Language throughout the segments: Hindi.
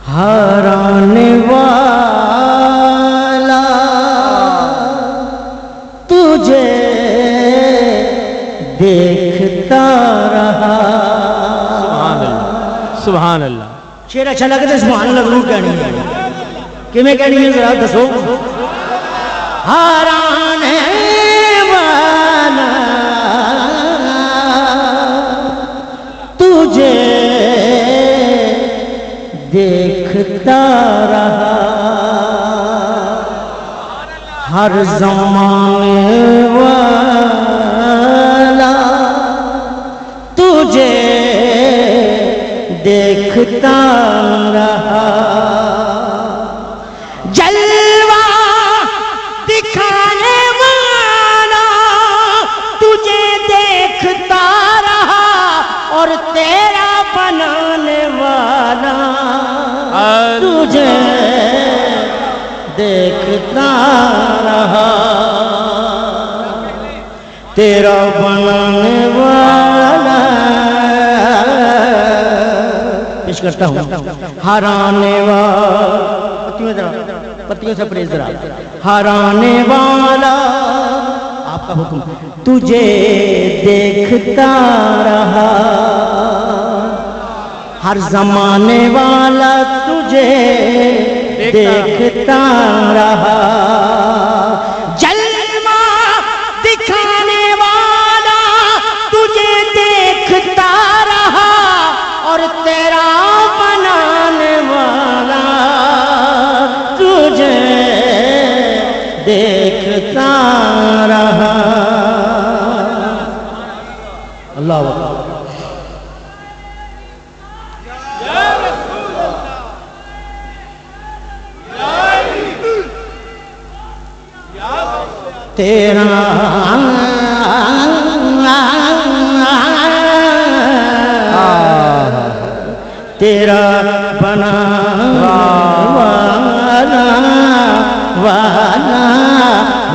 हराने वाला तुझे देखता रहा। सुभान अल्लाह। शेर अच्छा लगे तो सुभान अल्लाह जरूर कहनी है। किमें कहनी है जरा दसो। हराने वाला तुझे देखता रहा, हर ज़माने वाला तुझे देखता रहा। जलवा दिखाने वाला तुझे देखता रहा, और तेरा बनाने वाला तुझे देखता रहा। तेरा बनाने वाला पेश करता हूँ। हराने वाला पत्तियों से परहेज करा। हराने वाला आपका हुक्म तुझे देखता रहा, हर जमाने वाला तुझे देखता रहा। जलवा दिखाने वाला तुझे देखता रहा, और तेरा बनाने वाला तुझे देखता रहा। अल्लाह अकबर। तेरा तेरा बना वाला वाला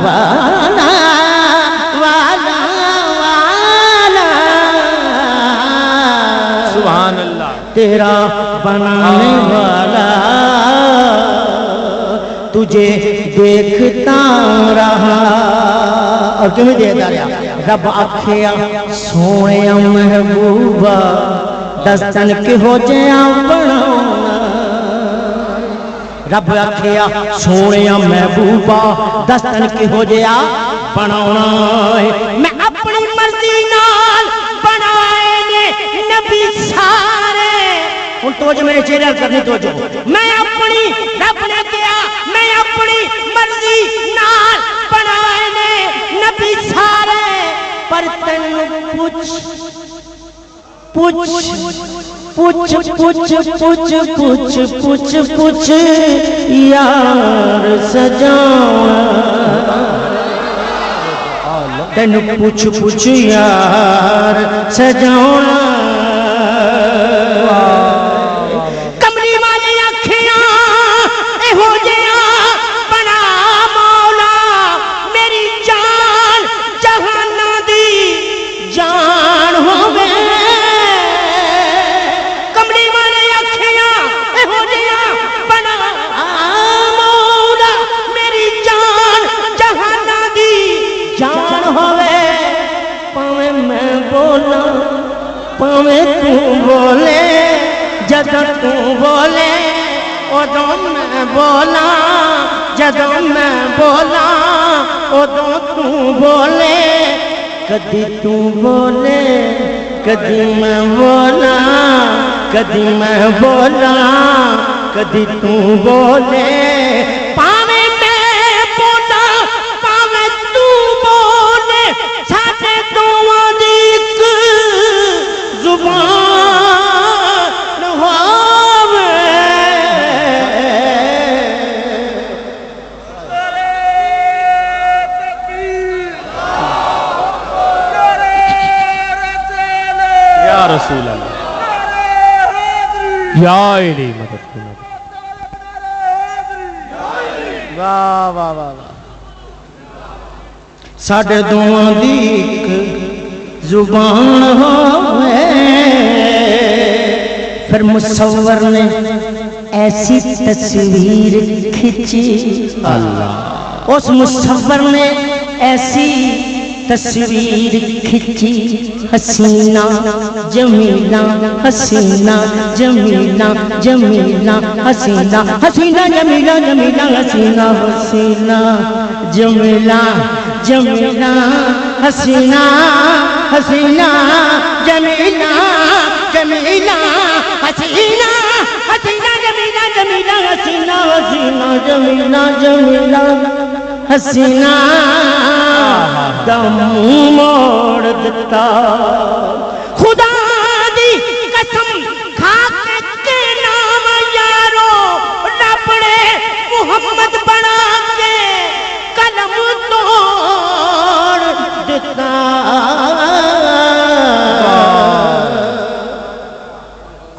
वाला वाला वाला सुभान अल्लाह। तेरा बनाने वाला तुझे देखता रहा। और तुम्हें देखता रहा। रब आखिया सोने महबूबा दस्तन के हो जाया बनाना। रब आखिया सोने महबूबा दस्तन के हो जाया बनाना। मैं अपनी मर्जी नाल बनाए ने नबी सारे। हूं तो जो मेरे चेहरे करनी तो जो मैं अपनी रब ने किया, मैं अपनी मर्जी नाल बनाए ने नबी सारे। पर तेन पूछ पूछ पूछ पूछ पूछ पूछ पूछ पूछ यार सजाना। तेन पूछ पूछ यार सजाना। कमली वाली अखियां हो गया बना मौला, मेरी जान जहाना दी जान होवे। कमली वाली अखियां हो गया बना मौला, मेरी जान जहाना दी जान होवे। पावे मैं बोला पावे तू बोले, जदों तू बोले उदों मैं बोला, जदों मैं बोला उदों तू बोले। कदी तू बोले कदी मैं बोला, कदी मैं बोला कदी तू बोले। पावे मैं बोला पावे तू बोले, साथे दोवां दी इक जुबान होवे। या इलाही मदद की मदद। वाह वाह वाह वाह। साढ़े दोवां दी इक जुबान होवे, फिर मुसव्वर ने ऐसी तस्वीर खींची, अल्लाह उस मुसव्वर ने ऐसी तस्वीर खींची, हसीना जमीला हसीना जमीला जमीला हसीना हसीना जमीला जमीला हसीना हसीना जमीला जमीला हसीना हसीना जमीला जमीला हसीना हसीना जमीला जमीला हसीना हसीना जमीला जमीला हसीना दम मोड़ दिता। खुदा दी कसम खा के नाम यारो अपने मोहम्मद बना के कलम तोड़ दिता।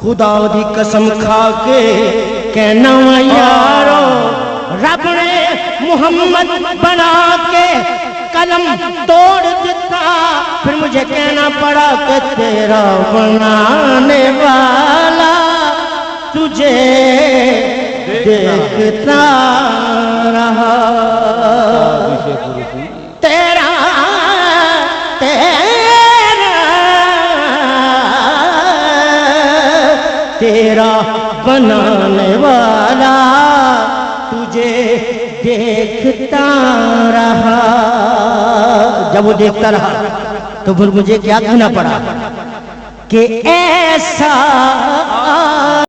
खुदा दी कसम खा के कहना यारो रब ने मोहम्मद बना के कलम तोड़ दिता। फिर मुझे कहना पड़ा कि तेरा बनाने वाला तुझे देखता रहा। तेरा तेरा तेरा बनाने वाला तुझे देखता रहा। जब वो देखता रहा तो फिर मुझे क्या कहना पड़ा कि ऐसा